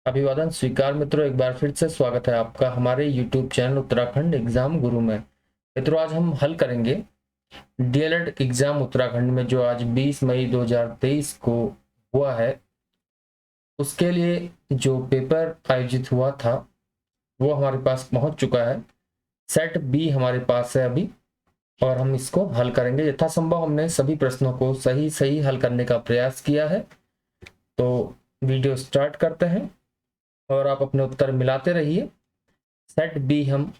अभिवादन स्वीकार मित्रों, एक बार फिर से स्वागत है आपका हमारे YouTube चैनल उत्तराखंड एग्जाम गुरु में। मित्रों, आज हम हल करेंगे डीएलएड एग्जाम उत्तराखंड में जो आज 20 मई 2023 को हुआ है, उसके लिए जो पेपर आयोजित हुआ था वो हमारे पास पहुंच चुका है। सेट बी हमारे पास है अभी और हम इसको हल करेंगे। यथासंभव हमने सभी प्रश्नों को सही सही हल करने का प्रयास किया है। तो वीडियो स्टार्ट करते हैं और आप अपने उत्तर मिलाते रहिए। सेट बी हम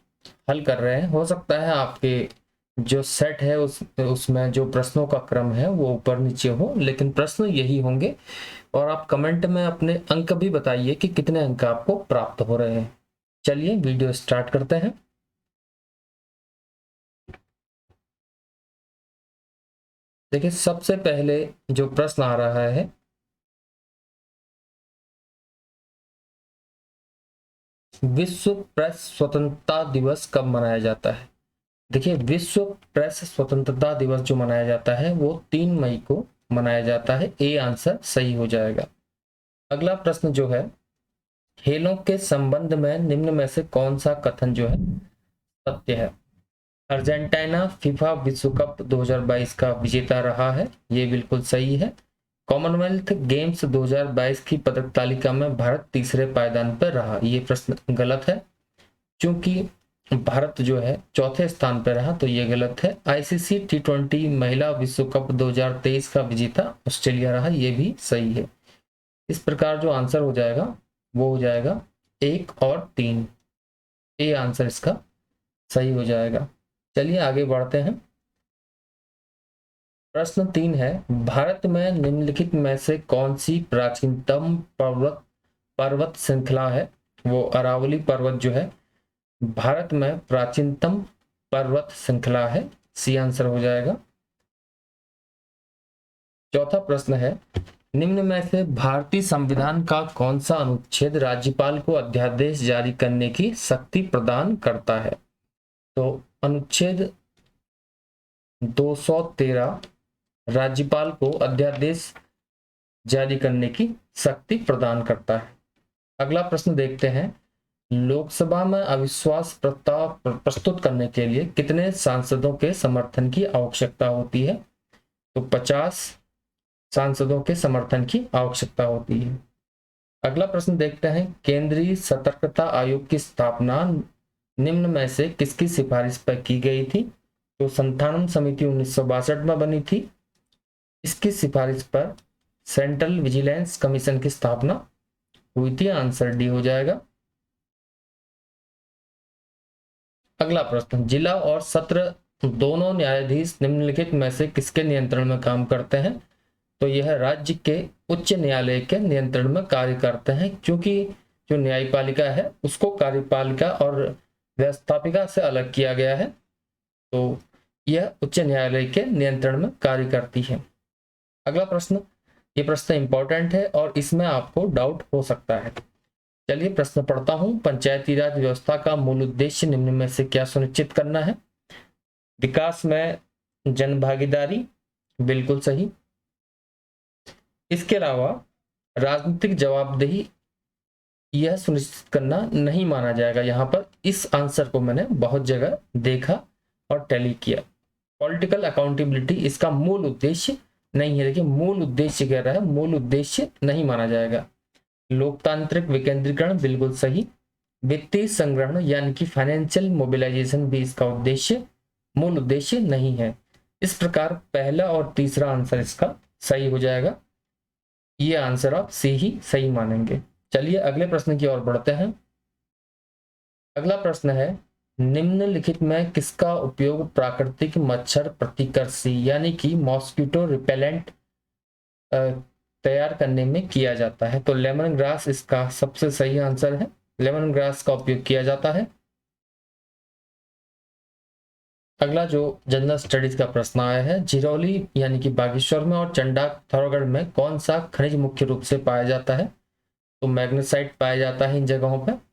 हल कर रहे हैं। हो सकता है आपके जो सेट है उसमें जो प्रश्नों का क्रम है वो ऊपर नीचे हो, लेकिन प्रश्न यही होंगे। और आप कमेंट में अपने अंक भी बताइए कि कितने अंक आपको प्राप्त हो रहे हैं। चलिए वीडियो स्टार्ट करते हैं। देखिए, सबसे पहले जो प्रश्न आ रहा है, विश्व प्रेस स्वतंत्रता दिवस कब मनाया जाता है? देखिए, विश्व प्रेस स्वतंत्रता दिवस जो मनाया जाता है वो 3 मई को मनाया जाता है। ए आंसर सही हो जाएगा। अगला प्रश्न जो है, खेलों के संबंध में निम्न में से कौन सा कथन जो है सत्य है? अर्जेंटीना फीफा विश्व कप 2022 का विजेता रहा है, ये बिल्कुल सही है। कॉमनवेल्थ गेम्स 2022 की पदक तालिका में भारत तीसरे पायदान पर रहा, ये प्रश्न गलत है क्योंकि भारत जो है चौथे स्थान पर रहा, तो ये गलत है। आईसीसी T20 महिला विश्व कप 2023 का विजेता ऑस्ट्रेलिया रहा, ये भी सही है। इस प्रकार जो आंसर हो जाएगा वो हो जाएगा 1 और 3। ए आंसर इसका सही हो जाएगा। चलिए आगे बढ़ते हैं। प्रश्न 3 है, भारत में निम्नलिखित में से कौन सी प्राचीनतम पर्वत श्रृंखला है? वो अरावली पर्वत जो है भारत में प्राचीनतम पर्वत श्रृंखला है, सी आंसर हो जाएगा। चौथा प्रश्न है, निम्न में से भारतीय संविधान का कौन सा अनुच्छेद राज्यपाल को अध्यादेश जारी करने की शक्ति प्रदान करता है? तो अनुच्छेद 213 राज्यपाल को अध्यादेश जारी करने की शक्ति प्रदान करता है। अगला प्रश्न देखते हैं, लोकसभा में अविश्वास प्रस्ताव प्रस्तुत करने के लिए कितने सांसदों के समर्थन की आवश्यकता होती है? तो 50 सांसदों के समर्थन की आवश्यकता होती है। अगला प्रश्न देखते हैं, केंद्रीय सतर्कता आयोग की स्थापना निम्न में से किसकी सिफारिश पर की गई थी? तो संथानम समिति 1962 में बनी थी। इसकी सिफारिश पर सेंट्रल विजिलेंस कमीशन की स्थापना हुई थी, आंसर डी हो जाएगा। अगला प्रश्न, जिला और सत्र दोनों न्यायाधीश निम्नलिखित में से किसके नियंत्रण में काम करते हैं? तो यह राज्य के उच्च न्यायालय के नियंत्रण में कार्य करते हैं, क्योंकि जो न्यायपालिका है उसको कार्यपालिका और व्यवस्थापिका से अलग किया गया है, तो यह उच्च न्यायालय के नियंत्रण में कार्य करती है। अगला प्रश्न, ये प्रश्न इंपॉर्टेंट है और इसमें आपको डाउट हो सकता है। चलिए प्रश्न पढ़ता हूं, पंचायती राज व्यवस्था का मूल उद्देश्य निम्न में से क्या सुनिश्चित करना है? विकास में जन भागीदारी, बिल्कुल सही। इसके अलावा राजनीतिक जवाबदेही यह सुनिश्चित करना नहीं माना जाएगा। यहां पर इस आंसर को मैंने बहुत जगह देखा और टैली किया। पॉलिटिकल अकाउंटेबिलिटी इसका मूल उद्देश्य नहीं है। देखिए, मूल उद्देश्य कह रहा है, मूल उद्देश्य नहीं माना जाएगा। लोकतांत्रिक विकेंद्रीकरण, बिल्कुल सही। वित्तीय संग्रहण यानी कि फाइनेंशियल मोबिलाइजेशन भी इसका उद्देश्य मूल उद्देश्य नहीं है। इस प्रकार पहला और तीसरा आंसर इसका सही हो जाएगा। ये आंसर आप सी ही सही मानेंगे। चलिए अगले प्रश्न की ओर बढ़ते हैं। अगला प्रश्न है, निम्नलिखित में किसका उपयोग प्राकृतिक मच्छर प्रतिकर्षी यानी कि मॉस्किटो रिपेलेंट तैयार करने में किया जाता है? तो लेमन ग्रास इसका सबसे सही आंसर है। लेमन ग्रास का उपयोग किया जाता है। अगला जो जनरल स्टडीज का प्रश्न आया है, झिरौली यानी कि बागेश्वर में और चंडाथौरगढ़ में कौन सा खनिज मुख्य रूप से पाया जाता है? तो मैग्नेसाइट पाया जाता है इन जगहों पर।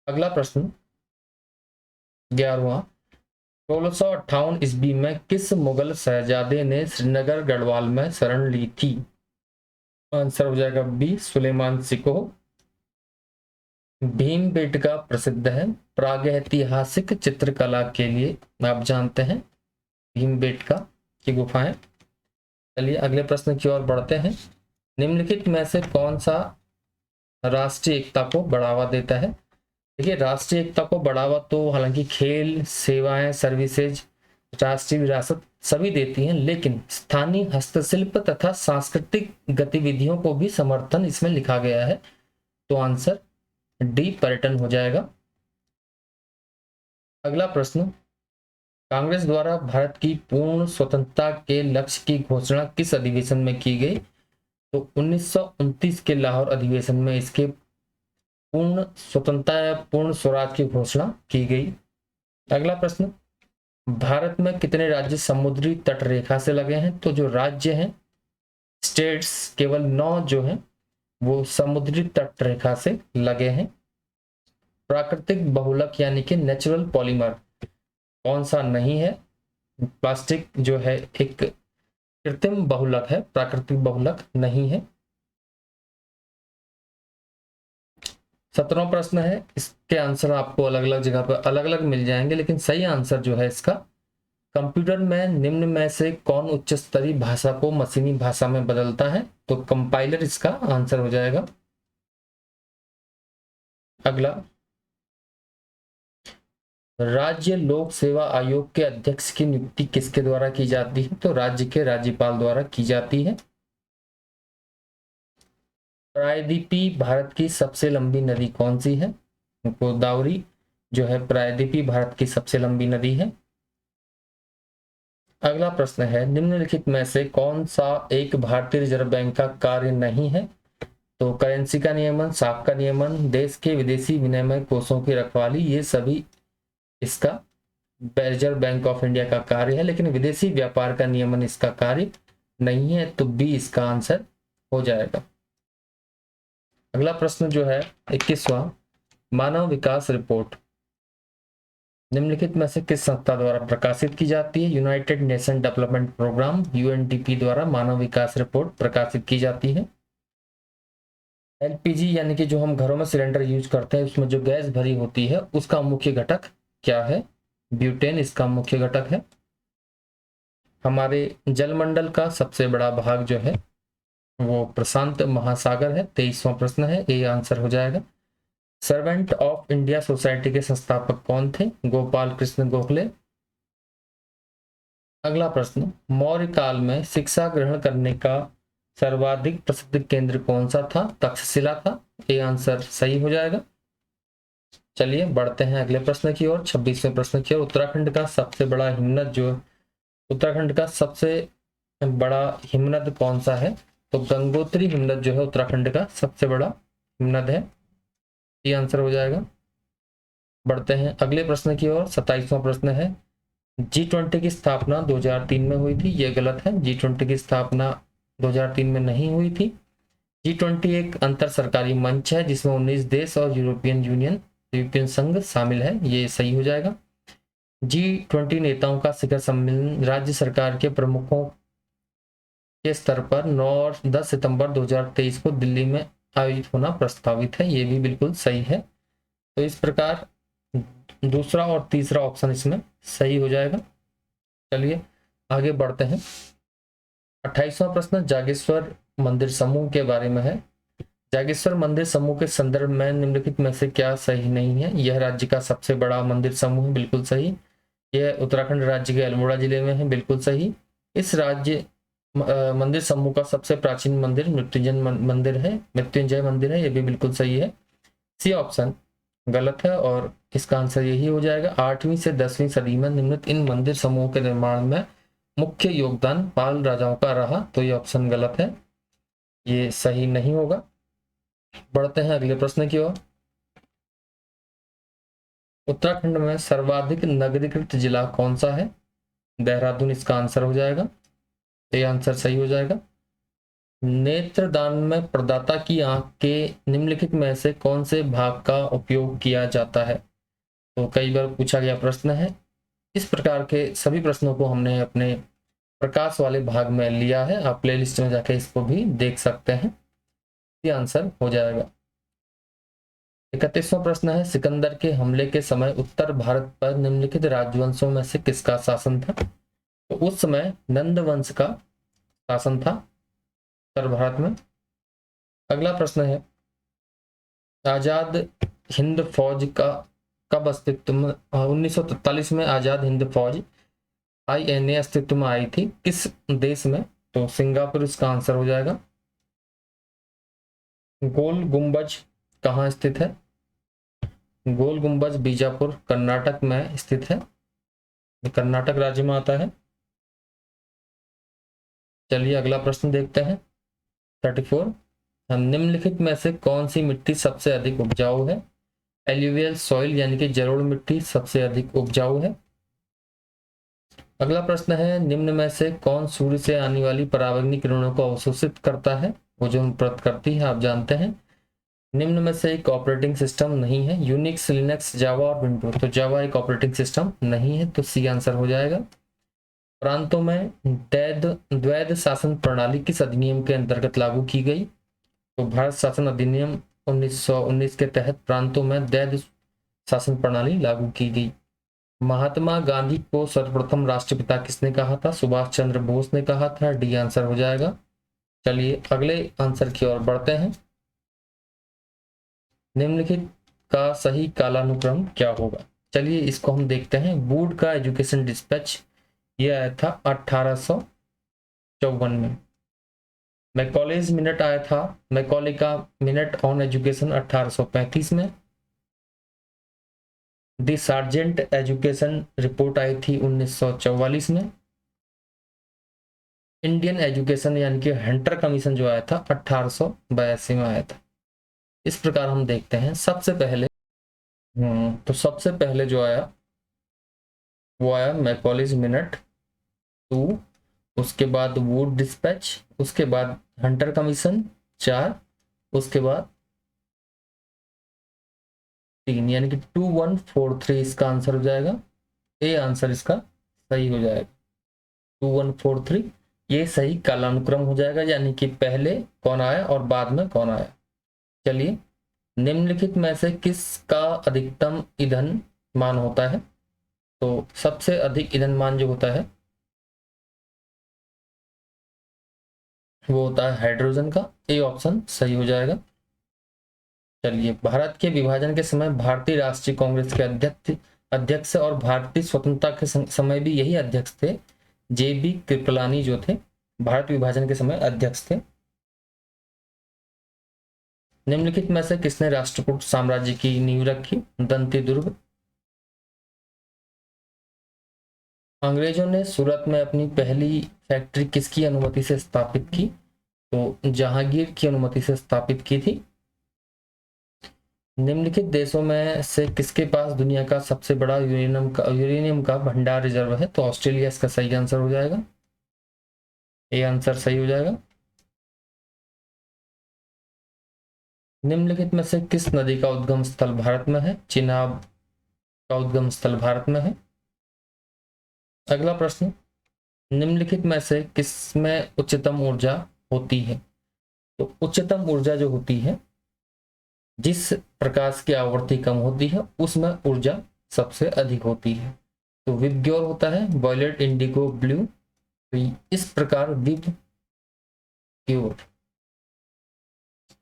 अगला प्रश्न 11वां, 1658 ईस्वी में किस मुगल शहजादे ने श्रीनगर गढ़वाल में शरण ली थी? आंसर हो जाएगा बी, सुलेमान सिको। भीमबेटका प्रसिद्ध है प्रागैतिहासिक चित्रकला के लिए, आप जानते हैं भीमबेटका की गुफाएं। चलिए अगले प्रश्न की ओर बढ़ते हैं। निम्नलिखित में से कौन सा राष्ट्रीय एकता को बढ़ावा देता है? देखिए, राष्ट्रीय एकता को बढ़ावा तो हालांकि खेल, सेवाएं, सर्विसेज, राष्ट्रीय विरासत सभी देती हैं, लेकिन स्थानीय हस्तशिल्प तथा सांस्कृतिक गतिविधियों को भी समर्थन इसमें लिखा गया है। तो आंसर डी, पर्यटन हो जाएगा। अगला प्रश्न, कांग्रेस द्वारा भारत की पूर्ण स्वतंत्रता के लक्ष्य की घोषणा किस अधिवेशन में की गई? तो 1929 के लाहौर अधिवेशन में इसके पूर्ण स्वतंत्रता या पूर्ण स्वराज की घोषणा की गई। अगला प्रश्न, भारत में कितने राज्य समुद्री तट रेखा से लगे हैं? तो जो राज्य हैं, स्टेट्स, केवल 9 जो हैं वो समुद्री तट रेखा से लगे हैं। प्राकृतिक बहुलक यानी कि नेचुरल पॉलीमर कौन सा नहीं है? प्लास्टिक जो है एक कृत्रिम बहुलक है, प्राकृतिक बहुलक नहीं है। 17वां प्रश्न है, इसके आंसर आपको अलग अलग जगह पर अलग अलग मिल जाएंगे, लेकिन सही आंसर जो है इसका, कंप्यूटर में निम्न में से कौन उच्च स्तरीय भाषा को मशीनी भाषा में बदलता है? तो कंपाइलर इसका आंसर हो जाएगा। अगला, राज्य लोक सेवा आयोग के अध्यक्ष की नियुक्ति किसके द्वारा की जाती है? तो राज्य के राज्यपाल द्वारा की जाती है। प्रायद्वीपी भारत की सबसे लंबी नदी कौन सी है? गोदावरी जो है प्रायद्वीपी भारत की सबसे लंबी नदी है। अगला प्रश्न है, निम्नलिखित में से कौन सा एक भारतीय रिजर्व बैंक का कार्य नहीं है? तो करेंसी का नियमन, साख का नियमन, देश के विदेशी विनिमय कोषों की रखवाली, ये सभी इसका रिजर्व बैंक ऑफ इंडिया का कार्य है, लेकिन विदेशी व्यापार का नियमन इसका कार्य नहीं है। तो बी इसका आंसर हो जाएगा। अगला प्रश्न जो है 21वां, मानव विकास रिपोर्ट निम्नलिखित में से किस संस्था द्वारा प्रकाशित की जाती है? United Nation Development Programme UNDP द्वारा मानव विकास रिपोर्ट प्रकाशित की जाती है। एलपीजी यानी कि जो हम घरों में सिलेंडर यूज करते हैं, उसमें जो गैस भरी होती है उसका मुख्य घटक क्या है? ब्यूटेन इसका मुख्य घटक है। हमारे जलमंडल का सबसे बड़ा भाग जो है वो प्रशांत महासागर है। 23वां प्रश्न है, ए आंसर हो जाएगा। सर्वेंट ऑफ इंडिया सोसाइटी के संस्थापक कौन थे? गोपाल कृष्ण गोखले। अगला प्रश्न, मौर्य काल में शिक्षा ग्रहण करने का सर्वाधिक प्रसिद्ध केंद्र कौन सा था? तक्षशिला था। ए आंसर सही हो जाएगा। चलिए बढ़ते हैं अगले प्रश्न की ओर, 26वें प्रश्न की ओर। उत्तराखंड का सबसे बड़ा हिमनद जो उत्तराखंड का सबसे बड़ा हिमनद कौन सा है? तो गंगोत्री हिमनद जो है उत्तराखंड का सबसे बड़ा हिमनद है। ये आंसर हो जाएगा। बढ़ते हैं अगले प्रश्न की ओर, 27वां प्रश्न है, G20 की स्थापना 2003 में हुई थी। ये गलत है, G20 की स्थापना 2003 में नहीं हुई थी। G20 एक अंतर सरकारी मंच है जिसमें 19 देश और यूरोपियन संघ शामिल है। ये सही हो जाएगा। G20 नेताओं का शिखर सम्मेलन राज्य सरकार के प्रमुखों के स्तर पर 9 और 10 सितंबर 2023 को दिल्ली में आयोजित होना प्रस्तावित है। ये भी बिल्कुल सही है। तो इस प्रकार दूसरा और तीसरा ऑप्शन इसमें सही हो जाएगा। चलिए आगे बढ़ते हैं। 28वां प्रश्न जागेश्वर मंदिर समूह के बारे में है। जागेश्वर मंदिर समूह के संदर्भ में निम्नलिखित में से क्या सही नहीं है? यह राज्य का सबसे बड़ा मंदिर समूह है, बिल्कुल सही। यह उत्तराखंड राज्य के अल्मोड़ा जिले में है, बिल्कुल सही। इस राज्य मंदिर समूह का सबसे प्राचीन मंदिर मृत्युंजय मंदिर है, यह भी बिल्कुल सही है। सी ऑप्शन गलत है और इसका आंसर यही हो जाएगा। 8वीं से 10वीं सदी में निम्नलिखित इन मंदिर समूह के निर्माण में मुख्य योगदान पाल राजाओं का रहा। तो ये ऑप्शन गलत है, ये सही नहीं होगा। बढ़ते हैं अगले प्रश्न की ओर। उत्तराखंड में सर्वाधिक नगरीकृत जिला कौन सा है? देहरादून इसका आंसर हो जाएगा। ये आंसर सही हो जाएगा। नेत्रदान में प्रदाता की आंख के निम्नलिखित में से कौन से भाग का उपयोग किया जाता है? तो कई बार पूछा गया प्रश्न है। इस प्रकार के सभी प्रश्नों को हमने अपने प्रकाश वाले भाग में लिया है, आप प्लेलिस्ट में जाके इसको भी देख सकते हैं। ये आंसर हो जाएगा। 31वां प्रश्न है, सिकंदर के हमले के समय उत्तर भारत पर निम्नलिखित राजवंशों में से किसका शासन था? तो उस समय नंद वंश का शासन था उत्तर भारत में। अगला प्रश्न है, आजाद हिंद फौज का कब अस्तित्व में? 1943 में आजाद हिंद फौज INA अस्तित्व में आई थी, किस देश में? तो सिंगापुर इसका आंसर हो जाएगा। गोल गुंबज कहाँ स्थित है? गोल गुंबज बीजापुर कर्नाटक में स्थित है, कर्नाटक राज्य में आता है। चलिए अगला प्रश्न देखते हैं। 34, निम्नलिखित में से कौन सी मिट्टी सबसे अधिक उपजाऊ है? एल्यूवियल सॉइल यानी कि जलोढ़ मिट्टी सबसे अधिक उपजाऊ है। अगला प्रश्न है, निम्न में से कौन सूर्य से आने वाली पराबैंगनी किरणों को अवशोषित करता है? ओजोन परत करती है, आप जानते हैं। निम्न में से एक ऑपरेटिंग सिस्टम नहीं है, यूनिक्स, लिनक्स, जावा और विंडो। तो जावा एक ऑपरेटिंग सिस्टम नहीं है, तो सी आंसर हो जाएगा। प्रांतों में द्वैध शासन प्रणाली किस अधिनियम के अंतर्गत लागू की गई? तो भारत शासन अधिनियम 1919 के तहत प्रांतों में द्वैध शासन प्रणाली लागू की गई। महात्मा गांधी को सर्वप्रथम राष्ट्रपिता किसने कहा था? सुभाष चंद्र बोस ने कहा था, डी आंसर हो जाएगा। चलिए अगले आंसर की ओर बढ़ते हैं। निम्नलिखित का सही कालानुक्रम क्या होगा? चलिए इसको हम देखते हैं। वुड का एजुकेशन डिस्पैच ये आया था 1854 में। मैकॉलेज मिनट आया था, मैकॉले का मिनट ऑन एजुकेशन 1835 में। दी सार्जेंट एजुकेशन रिपोर्ट आई थी 1944 में। इंडियन एजुकेशन यानी कि हंटर कमीशन जो आया था 1882 में आया था। इस प्रकार हम देखते हैं। सबसे पहले तो सबसे पहले जो आया वो आया मैकॉलेज मिनट 2, उसके बाद वुड डिस्पैच, उसके बाद हंटर कमीशन 4, उसके बाद 3, यानी कि 2143 इसका आंसर हो जाएगा। ए आंसर इसका सही हो जाएगा। 2143 ये सही कालानुक्रम हो जाएगा, यानी कि पहले कौन आया और बाद में कौन आया। चलिए, निम्नलिखित में से किसका अधिकतम ईंधन मान होता है? तो सबसे अधिक ईंधन मान जो होता है वो होता है हाइड्रोजन का। ए ऑप्शन सही हो जाएगा। चलिए, भारत के विभाजन के समय भारतीय राष्ट्रीय कांग्रेस के अध्यक्ष और भारतीय स्वतंत्रता के समय भी यही अध्यक्ष थे, JB कृपलानी जो थे, भारत विभाजन के समय अध्यक्ष थे। निम्नलिखित में से किसने राष्ट्रकूट साम्राज्य की नींव रखी? दंती दुर्ग। अंग्रेजों ने सूरत में अपनी पहली फैक्ट्री किसकी अनुमति से स्थापित की? तो जहांगीर की अनुमति से स्थापित की थी। निम्नलिखित देशों में से किसके पास दुनिया का सबसे बड़ा यूरेनियम का भंडार रिजर्व है? तो ऑस्ट्रेलिया इसका सही आंसर हो जाएगा। ए आंसर सही हो जाएगा। निम्नलिखित में से किस नदी का उद्गम स्थल भारत में है? चिनाब का उद्गम स्थल भारत में है। अगला प्रश्न, निम्नलिखित में से किसमें उच्चतम ऊर्जा होती है? तो उच्चतम ऊर्जा जो होती है, जिस प्रकाश की आवृत्ति कम होती है उसमें ऊर्जा सबसे अधिक होती है। तो विबग्योर होता है, वॉयलेट, इंडिगो, ब्लू। तो इस प्रकार विबग्योर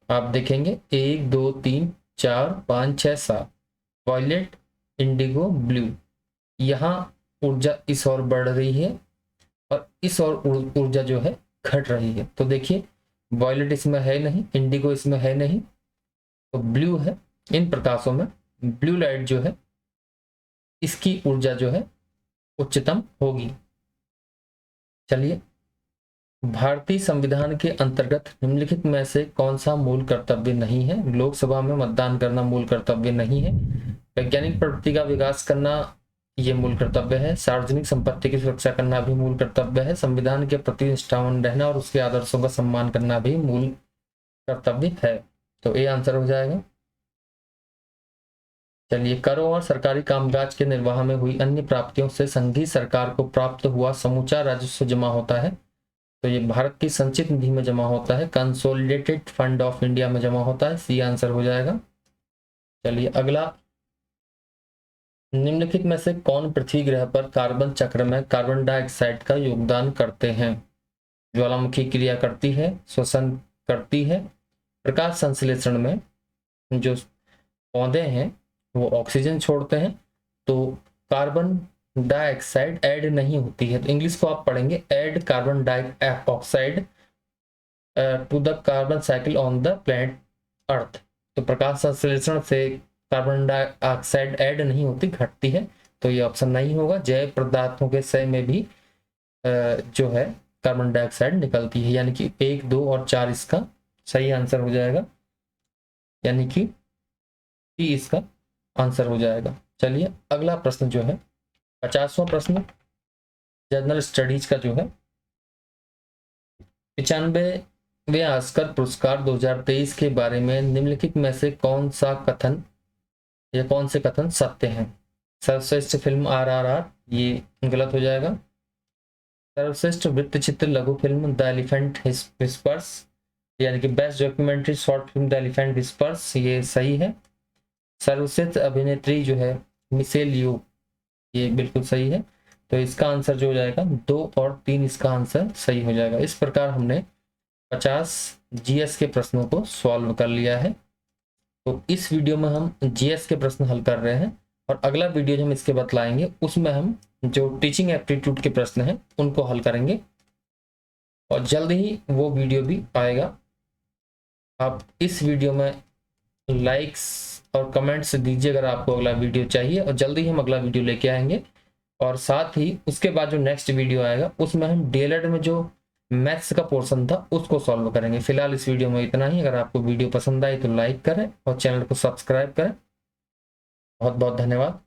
आप देखेंगे 1 2 3 4 5 6 7, वॉयलेट, इंडिगो, ब्लू। यहाँ ऊर्जा इस ओर बढ़ रही है और इस ओर ऊर्जा जो है घट रही है। तो देखिए, वॉयलेट इसमें है नहीं, इंडिगो इसमें है नहीं, तो ब्लू है। इन प्रकाशों में ब्लू लाइट जो है इसकी ऊर्जा जो है उच्चतम होगी। चलिए, भारतीय संविधान के अंतर्गत निम्नलिखित में से कौन सा मूल कर्तव्य नहीं है? लोकसभा में मतदान करना मूल कर्तव्य नहीं है। वैज्ञानिक प्रवृत्ति का विकास करना ये मूल कर्तव्य है। सार्वजनिक संपत्ति की सुरक्षा करना भी मूल कर्तव्य है। संविधान के प्रति निष्ठावान रहना और उसके आदर्शों का सम्मान करना भी मूल कर्तव्य है। तो ए आंसर हो जाएगा। चलिए, करों और सरकारी कामकाज के निर्वाह में हुई अन्य प्राप्तियों से संघीय सरकार को प्राप्त हुआ समूचा राजस्व जमा होता है। तो ये भारत की संचित निधि में जमा होता है, कंसोलिडेटेड फंड ऑफ इंडिया में जमा होता है, सी आंसर हो जाएगा। चलिए अगला, निम्नलिखित में से कौन पृथ्वी ग्रह पर कार्बन चक्र में कार्बन डाइऑक्साइड का योगदान करते हैं? ज्वालामुखी क्रिया करती है, श्वसन करती है, प्रकाश संश्लेषण में जो पौधे हैं वो ऑक्सीजन छोड़ते हैं, तो कार्बन डाइऑक्साइड ऐड नहीं होती है। तो इंग्लिश को आप पढ़ेंगे, add carbon dioxide to the carbon cycle on the planet earth. तो प्रकाश संश्लेषण से कार्बन डाइऑक्साइड ऐड नहीं होती, घटती है, तो ये ऑप्शन नहीं होगा। जैव पदार्थों के क्षय में भी जो है कार्बन डाइऑक्साइड निकलती है, यानी कि 1, 2 और 4 इसका सही आंसर हो जाएगा, यानी कि सी इसका आंसर हो जाएगा। चलिए अगला प्रश्न जो है 50वां प्रश्न जनरल स्टडीज का जो है, 95वें ऑस्कर पुरस्कार 2023 के बारे में निम्नलिखित में से कौन सा कथन या कौन से कथन सत्य हैं? सर्वश्रेष्ठ फिल्म RRR, ये गलत हो जाएगा। सर्वश्रेष्ठ वृत्त चित्र लघु फिल्म द एलिफेंट विस्पर्स, यानी कि best documentary short film the elephant whispers, ये सही है। सर्वश्रेष्ठ अभिनेत्री जो है मिशेल यू, ये बिल्कुल सही है। तो इसका आंसर जो हो जाएगा 2 और 3 इसका आंसर सही हो जाएगा। इस प्रकार हमने 50 जीएस के प्रश्नों को सॉल्व कर लिया है। तो इस वीडियो में हम जीएस के प्रश्न हल कर रहे हैं, और अगला वीडियो जो हम इसके बतलाएंगे उसमें हम जो टीचिंग एप्टीट्यूड के प्रश्न हैं उनको हल करेंगे, और जल्द ही वो वीडियो भी आएगा। आप इस वीडियो में लाइक्स और कमेंट्स दीजिए अगर आपको अगला वीडियो चाहिए, और जल्दी ही हम अगला वीडियो लेके आएंगे। और साथ ही उसके बाद जो नेक्स्ट वीडियो आएगा उसमें हम डीएलएड में जो मैथ्स का पोर्शन था उसको सॉल्व करेंगे। फिलहाल इस वीडियो में इतना ही। अगर आपको वीडियो पसंद आई तो लाइक करें और चैनल को सब्सक्राइब करें। बहुत बहुत धन्यवाद।